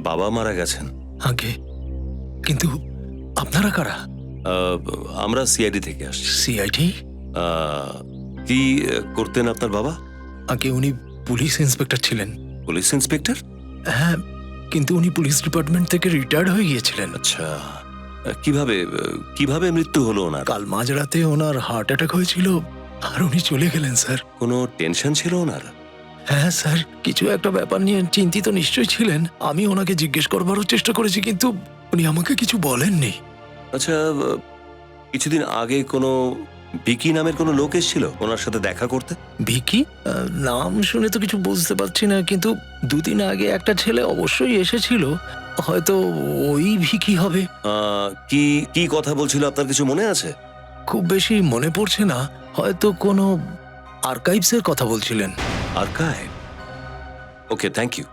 বাবা মারা গেছেন? আগে কিন্তু আপনারা কারা? আমরা সিআইডি থেকে আসছি। সিআইডি? কি করতেন আপনার বাবা? আগে উনি পুলিশ ইন্সপেক্টর ছিলেন। Police inspector? হ্যাঁ, কিন্তু উনি পুলিশ ডিপার্টমেন্ট থেকে রিটায়ার্ড হয়ে গিয়েছিলেন। আচ্ছা, কিভাবে কিভাবে মৃত্যু হলো ওনার? কাল মাঝরাতে ওনার হার্ট অ্যাটাক হয়েছিল আর উনি চলে গেলেন স্যার। কোনো টেনশন ছিল ওনার? হ্যাঁ স্যার, কিছু একটা ব্যাপার নিয়ে চিন্তিত নিশ্চয়ই ছিলেন। আমি ওনাকে জিজ্ঞেস করবারও চেষ্টা করেছি, কিন্তু উনি আমাকে কিছু বলেননি। আচ্ছা, কিছুদিন আগে কোনো ভিকি নামের কোনো লোক এসেছিল ওনার সাথে দেখা করতে? ভিকি? নাম শুনে তো কিছু বুঝতে পারছি না, কিন্তু দুদিন আগে একটা ছেলে অবশ্যই এসেছিল, হয়তো ওই ভিকি হবে। কি কি কথা বলছিল আপনার কিছু মনে আছে? খুব বেশি মনে পড়ছে না, হয়তো কোনো আর্কাইভসের কথা বলছিলেন। Archive? Okay, thank you.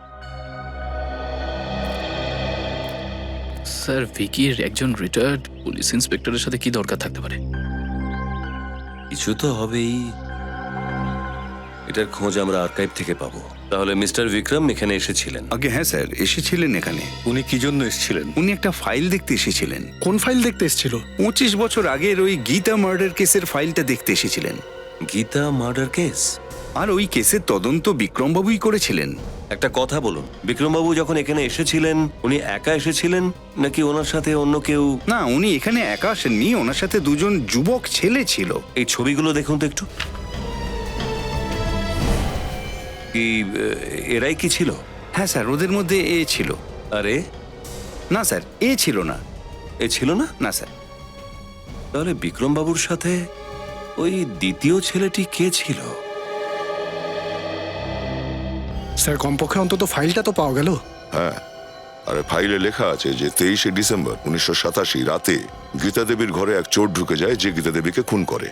Sir ভিকির একজন রিটায়ার্ড পুলিশ ইন্সপেক্টরের সাথে কি দরকার থাকতে পারে? কিছু তো হবেই। এটার খোঁজ আমরা আর্কাইভ থেকে পাবো। তাহলে মিস্টার বিক্রম এখানে এসেছিলেন? আগে হ্যাঁ স্যার, এসেছিলেন এখানে। উনি কি জন্য এসেছিলেন? উনি একটা ফাইল দেখতে এসেছিলেন। কোন ফাইল দেখতে এসেছিল? 25 বছর আগের ওই গীতা মার্ডার কেসের ফাইলটা দেখতে এসেছিলেন। Gita murder case? আর ওই কেসের তদন্ত বিক্রমবাবুই করেছিলেন। একটা কথা বলুন, বিক্রমবাবু যখন এখানে এসেছিলেন উনি একা এসেছিলেন নাকি ওনার সাথে অন্য কেউ? না, উনি এখানে একা আসেননি, ওনার সাথে দুজন যুবক ছেলে ছিল। এই ছবিগুলো দেখুন তো একটু। কি এরাই কি ছিল? হ্যাঁ স্যার, ওদের মধ্যে এ ছিল। আরে না স্যার, এ ছিল না। এ ছিল না? না স্যার। তাহলে বিক্রমবাবুর সাথে ওই দ্বিতীয় ছেলেটি কে ছিল? স্যার কমপক্ষে অন্তত ফাইলটা তো পাওয়া গেল। হ্যাঁ, আরে ফাইলে লেখা আছে যে 23শে ডিসেম্বর 1987 রাতে গীতা দেবীর ঘরে এক চোর ঢুকে যায় যে গীতা দেবীকে খুন করে।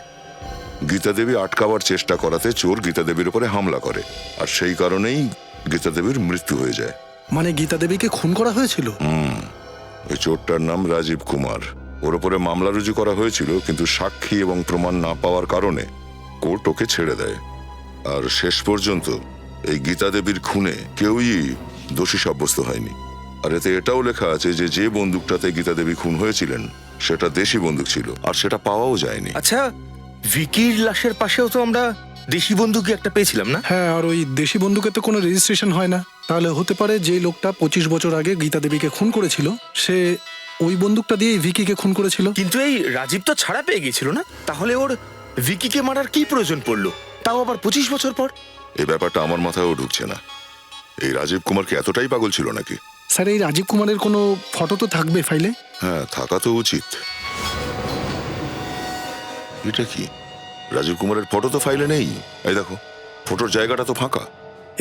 গীতা দেবী আটকাবার চেষ্টা করাতে চোর গীতা দেবীর উপরে হামলা করে, আর সেই কারণেই গীতা দেবীর মৃত্যু হয়ে যায়। মানে গীতা দেবীকে খুন করা হয়েছিল? ওই চোরটার নাম রাজীব কুমার। ওর উপরে মামলা রুজু করা হয়েছিল, কিন্তু সাক্ষী এবং প্রমাণ না পাওয়ার কারণে কোর্ট ওকে ছেড়ে দেয়। আর শেষ পর্যন্ত এই গীতা দেবীর খুনে কেউই দোষী সাব্যস্ত হয়নি। আর এতে এটাও লেখা আছে যে যে বন্দুকটাতে গীতা দেবী খুন হয়েছিলেন সেটা দেশি বন্দুক ছিল, আর সেটা পাওয়াও যায়নি। আচ্ছা, ভিকির লাশের পাশেও তো আমরা দেশি বন্দুকই একটা পেয়েছিলাম না? হ্যাঁ, আর ওই দেশি বন্দুকে তো কোনো রেজিস্ট্রেশন হয় না। তাহলে হতে পারে যে লোকটা 25 বছর আগে গীতা দেবীকে খুন করেছিল সে ওই বন্দুকটা দিয়েই ভিকিকে খুন করেছিল। কিন্তু এই রাজীব তো ছাড়া পেয়ে গেছিল না, তাহলে ওর ভিকিকে মারার কি প্রয়োজন পড়লো, তাও আবার 25 বছর পর? এই ব্যাপারটা আমার মাথায়ও ঢুকছে না। এই রাজীব কুমার কি এতটাই পাগল ছিল নাকি? স্যার এই রাজীব কুমারের কোনো ফটো তো থাকবে ফাইলে? হ্যাঁ, থাকা তো উচিত। এটা কি? রাজীব কুমারের ফটো তো ফাইলে নেই। এই দেখো, ফটোর জায়গাটা তো ফাঁকা।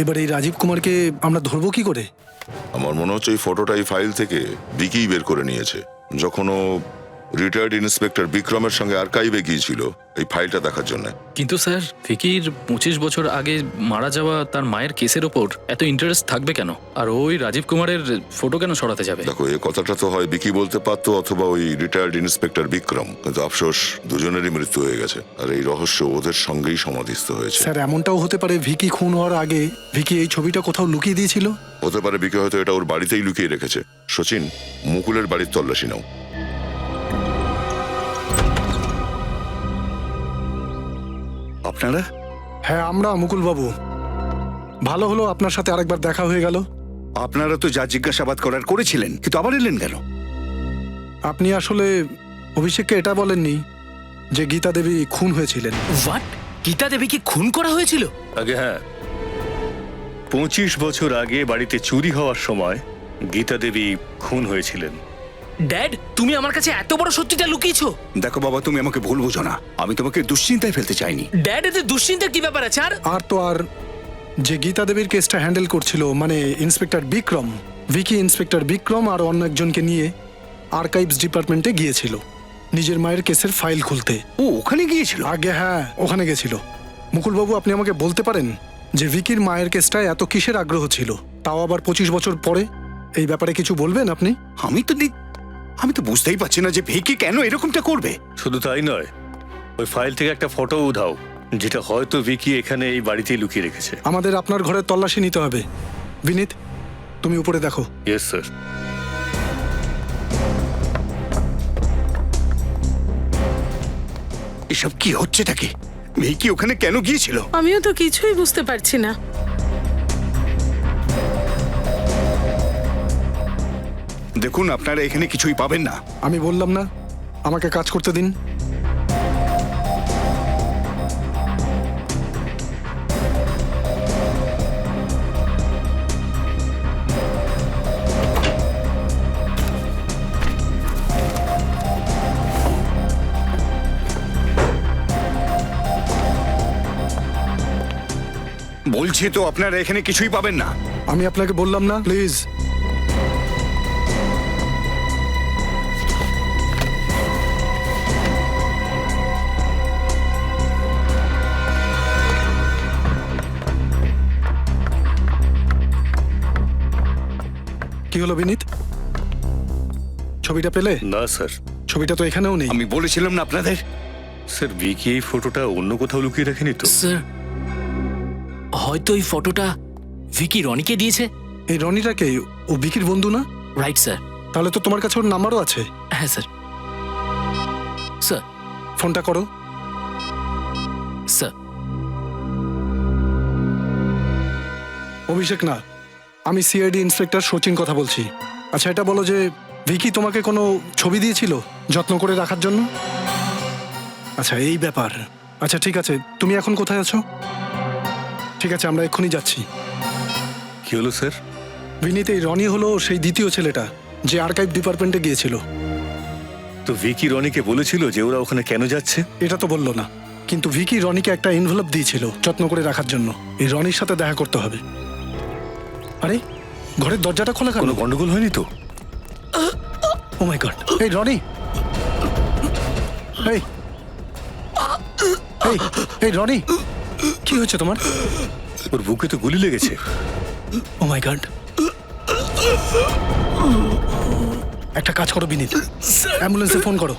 এবার এই রাজীব কুমারকে আমরা ধরবো কি করে? আমার মনে হচ্ছে এই ফটোটা এই ফাইল থেকে বিকিই বের করে নিয়েছে। যখন ও রিটায়ার্ড ইন্সপেক্টর বিক্রমের সঙ্গে আর্কাইভে গিয়েছিল এই ফাইলটা দেখার জন্য। কিন্তু স্যার ভিকির 25 বছর আগে মারা যাওয়া তার মায়ের কেসের ওপর এত ইন্টারেস্ট থাকবে কেন? আর ওই রাজীব কুমারের ফটো কেন সরাতে যাবে? দেখো, এই কথাটা তো হয় বিকি বলতে পারতো অথবা ওই রিটায়ার্ড ইন্সপেক্টর বিক্রম, কিন্তু আফসোস দুজনেরই মৃত্যু হয়ে গেছে। আর এই রহস্য ওদের সঙ্গেই সমাধিস্থ হয়েছে। স্যার এমনটাও হতে পারে ভিকি খুন হওয়ার আগে ভিকি এই ছবিটা কোথাও লুকিয়ে দিয়েছিল। হতে পারে বিকি হয়তো এটা ওর বাড়িতেই লুকিয়ে রেখেছে। সচিন, মুকুলের বাড়ির তল্লাশি নাও। আপনারা? হ্যাঁ আমরা মুকুল বাবু। ভালো হলো আপনার সাথে আরেকবার দেখা হয়ে গেল। আপনারা তো যা জিজ্ঞাসাবাদ করার করেছিলেন, কিন্তু আবার এলেন কেন? আপনি আসলে অভিষেককে এটা বলেননি যে গীতা দেবী খুন হয়েছিলেন। হোয়াট? গীতা দেবীকে খুন করা হয়েছিল? আগে হ্যাঁ, 25 বছর আগে বাড়িতে চুরি হওয়ার সময় গীতা দেবী খুন হয়েছিলেন। ড্যাড, তুমি আমার কাছে এত বড় সত্যিটা লুকিয়েছো? দেখো বাবা, তুমি আমাকে ভুল বোঝো না। আমি তোমাকে দুশ্চিন্তায় ফেলতে চাইনি। ড্যাড, এতে দুশ্চিন্তা কি ব্যাপার আছে? আর তো আর যে গীতা দেবীর কেসটা হ্যান্ডেল করছিল মানে ইন্সপেক্টর বিক্রম, ভিকি ইন্সপেক্টর বিক্রম আর অন্য একজনকে নিয়ে আর্কাইভস ডিপার্টমেন্টে গিয়েছিল নিজের মায়ের কেসের ফাইল খুলতে। ও ওখানে গিয়েছিল? আগে হ্যাঁ, ওখানে গেছিল। মুকুলবাবু, আপনি আমাকে বলতে পারেন যে ভিকির মায়ের কেসটায় এত কিসের আগ্রহ ছিল, তাও আবার 25 বছর পরে? এই ব্যাপারে কিছু বলবেন আপনি? আমি তো বুঝতেই পারছি না যে ভিকি কেন এরকমটা করবে। শুধু তাই নয়, ওই ফাইল থেকে একটা ফটো উধাও, যেটা হয়তো ভিকি এখানে এই বাড়িতেই লুকিয়ে রেখেছে। আমাদের আপনার ঘরের তল্লাশি নিতে হবে। বিনীত, তুমি উপরে দেখো। Yes sir. এসব কি হচ্ছেটা কি? ভিকি ওখানে কেন গিয়েছিল? আমিও তো কিছুই বুঝতে পারছি না। দেখুন, আপনারা এখানে কিছুই পাবেন না। আমি বললাম না, আমাকে কাজ করতে দিন। বলছি তো আপনারা এখানে কিছুই পাবেন না। আমি আপনাকে বললাম না, প্লিজ। কি হলো বিনীত, ছবিটা পেলে? না স্যার। ছবিটা তো এখানেও নেই। আমি বলেছিলাম না আপনাদের। স্যার, ভিকি এই ফটোটা অন্য কোথাও লুকিয়ে রাখেনি তো? স্যার, হয়তো এই ফটোটা ভিকি রনিকে দিয়েছে। এই রনিটাকে? ও ভিকির বন্ধু না? Right sir. তাহলে তো তোমার কাছে ওর নাম্বারও আছে। হ্যাঁ স্যার। স্যার, ফোনটা করো। স্যার। অভিষেক না, আমি সিআইডি ইন্সপেক্টর সচিন কথা বলছি। আচ্ছা, এটা বলো যে ভিকি তোমাকে কোনো ছবি দিয়েছিল যত্ন করে রাখার জন্য? আচ্ছা, এই ব্যাপার। আচ্ছা ঠিক আছে, তুমি এখন কোথায় আছো? ঠিক আছে, আমরা এক্ষুনি যাচ্ছি। কি হলো স্যার? বিনীত, এই রনি হলো সেই দ্বিতীয় ছেলেটা যে আর্কাইভ ডিপার্টমেন্টে গিয়েছিল। তো ভিকি রনিকে বলেছিল যে ওরা ওখানে কেন যাচ্ছে? এটা তো বললো না, কিন্তু ভিকি রনিকে একটা এনভেলপ দিয়েছিল যত্ন করে রাখার জন্য। এই রনির সাথে দেখা করতে হবে। আরে, ঘরের দরজাটা খোলা কেন? কোনো গন্ডগোল হয়নি তো? ও মাই গড! এই রনি, এই এই এই রনি, কি হয়েছে তোমার? ওর বুকে তো গুলি লেগেছে। ও মাই গড! একটা কাজ করো বিনীত, অ্যাম্বুলেন্সে ফোন করো।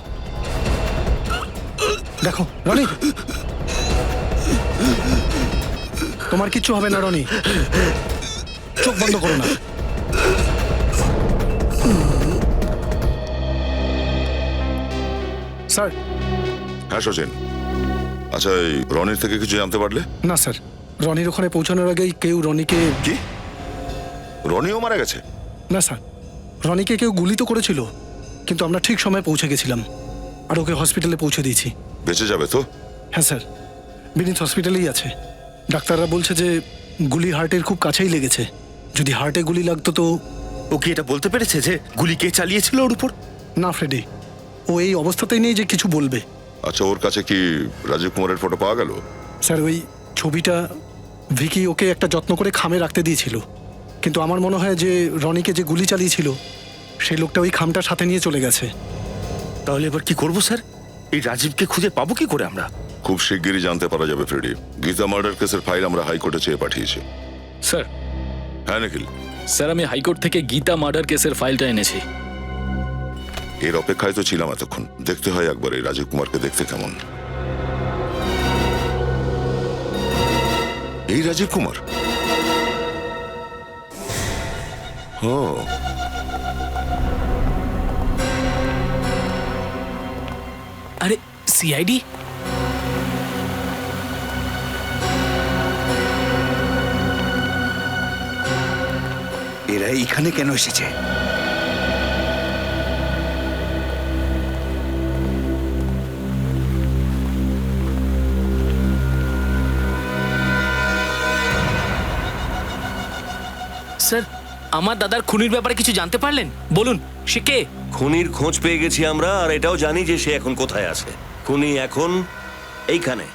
দেখো রনি, তোমার কিচ্ছু হবে না রনি, চোখ বন্ধ করো না। স্যার। হ্যাঁ সচিন। আচ্ছা, এই রনির থেকে কিছু জানতে পারলে? না স্যার, রনির ওখানে পৌঁছানোর আগেই কেউ রনিকে... কি? রনিও মারা গেছে? না স্যার, রনিকে কেউ গুলি তো করেছিল, কিন্তু আমরা ঠিক সময় পৌঁছে গেছিলাম আর ওকে হসপিটালে পৌঁছে দিয়েছি। বেঁচে যাবে তো? হ্যাঁ স্যার, বিনীত হসপিটালেই আছে। ডাক্তাররা বলছে যে গুলি হার্টের খুব কাছেই লেগেছে, যদি হার্টে গুলি লাগতো তো। ও কি এটা বলতে পেরেছে যে গুলি কে চালিয়েছিল ওর উপর? না ফ্রেডি, ও এই অবস্থাতেই নেই যে কিছু বলবে। আচ্ছা, ওর কাছে কি রাজীব কুমারের ফটো পাওয়া গেল? স্যার, ওই ছবিটা ভিকি ওকে একটা যত্ন করে খামে রাখতে দিয়েছিল, কিন্তু আমার মনে হয় যে রনিকে যে গুলি চালিয়েছিল সেই লোকটা ওই খামটার সাথে নিয়ে চলে গেছে। তাহলে এবার কি করব স্যার? এই রাজীবকে খুঁজে পাবো কি করে আমরা? খুব শিগগিরই জানতে পারা যাবে ফ্রেডি। গীতা মার্ডার কেসের ফাইল আমরা হাইকোর্টে চেয়ে পাঠিয়েছি। স্যার, হ্যাঁ নিখিল, স্যার আমি হাইকোর্ট থেকে গীতা মার্ডার কেসের ফাইলটা এনেছি। এর অপেক্ষায় তো ছিলাম এতক্ষণ। দেখতে হয় একবার এই রাজীব কুমারকে দেখতে কেমন। এই রাজীব কুমার? ও, আরে সিআইডি? এরা এখানে কেন এসেছে? স্যার, আমার দাদার খুনির ব্যাপারে কিছু জানতে পারলেন? বলুন, সে কে? খুনির খোঁজ পেয়ে গেছি আমরা, আর এটাও জানি যে সে এখন কোথায় আছে। খুনি এখন এইখানে,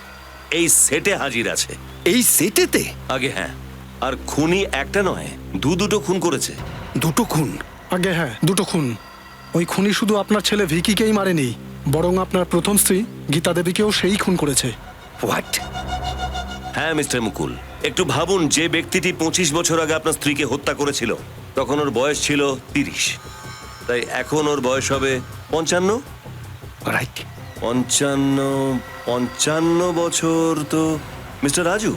এই সেটে হাজির আছে। এই সেটেতে? আগে হ্যাঁ, আর খুনি একটা নয়, দুটো খুন করেছে। দুটো খুন? আগে হ্যাঁ, দুটো খুন। ওই খুনি শুধু আপনার ছেলে ভিকিকেই মারেনি, বরং আপনার প্রথম স্ত্রী গীতা দেবীকেও সেই খুন করেছে। হোয়াট? হ্যাঁ মিস্টার মুকুল, একটু ভাবুন, যে ব্যক্তিটি 25 বছর আগে আপনার স্ত্রীকে হত্যা করেছিল তখন ওর বয়স ছিল 30, তাই এখন ওর বয়স হবে 55। রাইট। 55 বছর তো মিস্টার রাজু,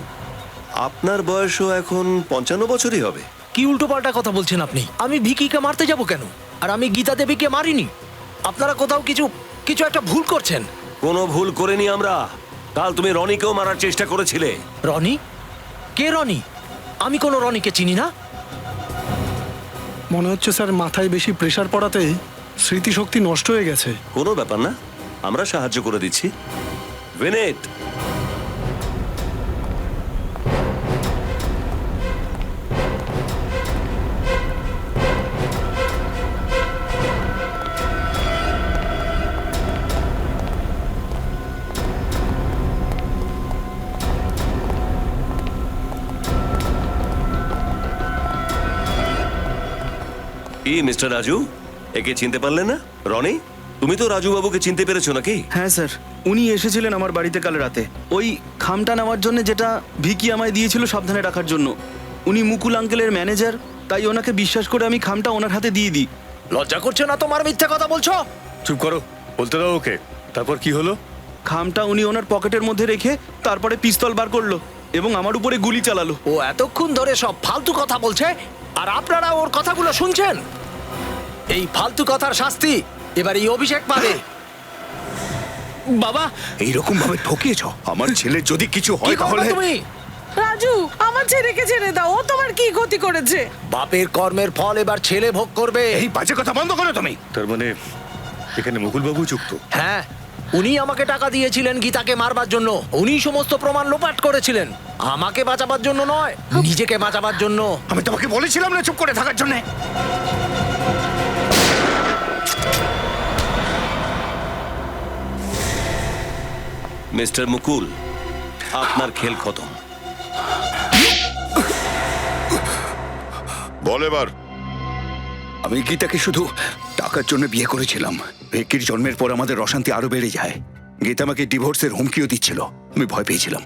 আপনার বয়সও এখন 55 বছরই হবে। কি উল্টোপাল্টা কথা বলছেন আপনি? আমি ভিকিকে মারতে যাব কেন? আর আমি গীতা দেবীকে মারিনি। আপনারা কোথাও কিছু একটা ভুল করছেন। কোনো ভুল করিনি আমরা। কাল তুমি রনিকেও মারার চেষ্টা করেছিলে। রনি? কে রনি? আমি কোনো রনিকে চিনি না। মনে হচ্ছে স্যার মাথায় বেশি প্রেসার পড়াতে স্মৃতিশক্তি নষ্ট হয়ে গেছে। কোনো ব্যাপার না, আমরা সাহায্য করে দিচ্ছি। ভিনেট, কি মিস্টার রাজু, একে চিনতে পারলে না? রনি, তুমি তো রাজু বাবুকে চিনতে পেরেছো নাকি? হ্যাঁ স্যার, উনি এসেছিলেন আমার বাড়িতে কাল রাতে ওই খামটা নেওয়ার জন্য, যেটা ভিকি আমায় দিয়েছিল সাবধানে রাখার জন্য। উনি মুকুল আঙ্কেলের ম্যানেজার, তাই ওনাকে বিশ্বাস করে আমি খামটা ওনার হাতে দিয়ে দিই। লজ্জা করছে না তোমার মিথ্যা কথা বলছো? চুপ করো, বলতে দাও ওকে। তারপর কি হলো? খামটা উনি ওনার পকেটের মধ্যে রেখে তারপরে পিস্তল বার করলো এবং আমার উপরে গুলি চালালো। ও এতক্ষণ ধরে সব ফালতু কথা বলছে, আর আপনারা ওর কথাগুলো শুনছেন। এই ফালতু কথার শাস্তি এবার এই অভিষেক পাবে। বাবা, এইরকম ভাবে ঠকিয়েছ আমার ছেলে, যদি কিছু হয় তাহলে। তুমি রাজু, আমার ছেলেকে ছেড়ে দাও, ও তোমার কি ক্ষতি করেছে? বাপের কর্মের ফল এবার ছেলে ভোগ করবে। এই বাজে কথা বন্ধ করো তুমি। তার মানে এখানে মুকুলবাবু যুক্ত? হ্যাঁ, উনি আমাকে টাকা দিয়েছিলেন গীতাকে মারবার জন্য। উনি সমস্ত প্রমাণ লোপাট করেছিলেন, আমাকে বাঁচাবার জন্য নয়, নিজেকে বাঁচাবার জন্য। আমি তোমাকে বলেছিলাম না চুপ করে থাকার জন্য। মিস্টার মুকুল, আপনার খেল খতম। বল এবার। আমি গীতাকে শুধু টাকার জন্য বিয়ে করেছিলাম। ভিকির জন্মের পর আমাদের অশান্তি আরো বেড়ে যায়। গীতা আমাকে ডিভোর্সের হুমকিও দিচ্ছিল, আমি ভয় পেয়েছিলাম।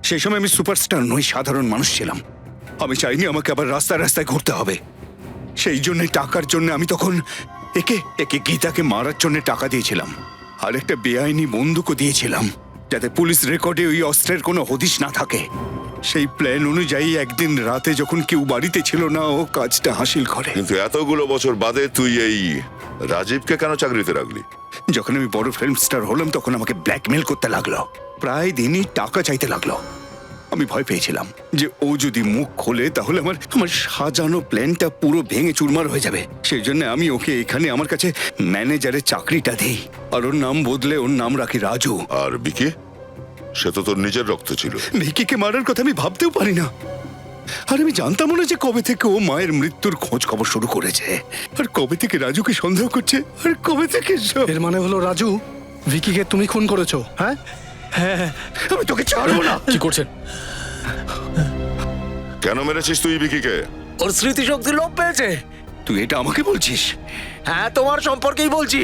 সেই সময় আমি সুপারস্টার নই, সাধারণ মানুষ ছিলাম। আমি চাইনি আমাকে আবার রাস্তায় রাস্তায় ঘুরতে হবে। সেই জন্য টাকার জন্য আমি তখন একে গীতাকে মারার জন্য টাকা দিয়েছিলাম, আর একটা বেআইনি বন্দুকও দিয়েছিলাম, যাতে পুলিশ রেকর্ডে ওই অস্ত্রের কোনো হদিশ না থাকে। সেই প্ল্যান অনুযায়ী একদিন রাতে যখন কেউ বাড়িতে ছিল না, ও কাজটা হাসিল করে। কিন্তু এতগুলো বছর বাদে তুই এই রাজীবকে কেন চাকরিতে রাখলি? যখন আমি বড় ফিল্ম স্টার হলাম তখন আমাকে ব্ল্যাকমেল করতে লাগলো, প্রায় দিনই টাকা চাইতে লাগলো। আমি ভয় পেয়েছিলাম যে ও যদি মুখ খোলে তাহলে আমার সাজানো প্ল্যানটা পুরো ভেঙে চুরমার হয়ে যাবে। সেই জন্য আমি ওকে এখানে আমার কাছে ম্যানেজারের চাকরিটা দেই, আর ওর নাম বদলে ওর নাম রাখি রাজু। আর বিকি, সে তো তোর নিজের রক্ত ছিল। ভিকিকে মারার কথা আমি ভাবতেও পারি না। আর আমি জানতাম না যে কবে থেকে ও মায়ের মৃত্যুর খোঁজ খবর শুরু করেছে, আর কবে থেকে রাজুকে সন্দেহ করছে, আর কবে থেকে এর মানে হলো রাজু, ভিকিকে তুমি খুন করেছো? হ্যাঁ, আমি তোকে ছাড়বো না। কি করছেন? কেন মেরেছিস তুই ভিকিকে? ওর স্মৃতিশক্তি লোপ পেয়েছে। তুই এটা আমাকে বলছিস? হ্যাঁ, তোমার সম্পর্কেই বলছি।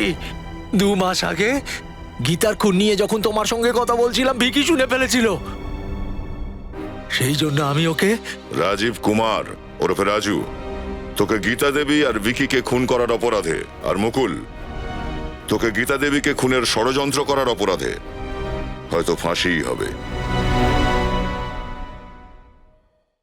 2 মাস আগে গীতার খুন নিয়ে যখন তোমার সঙ্গে কথা বলছিলাম, ভিকি শুনে ফেলেছিল। সেই জন্য আমি ওকে রাজীব কুমার ওরফে রাজু, তোকে গীতা দেবী আর ভিকিকে খুন করার অপরাধে, আর মুকুল তোকে গীতা দেবীকে খুনের ষড়যন্ত্র করার অপরাধে হয়তো ফাঁসিই হবে।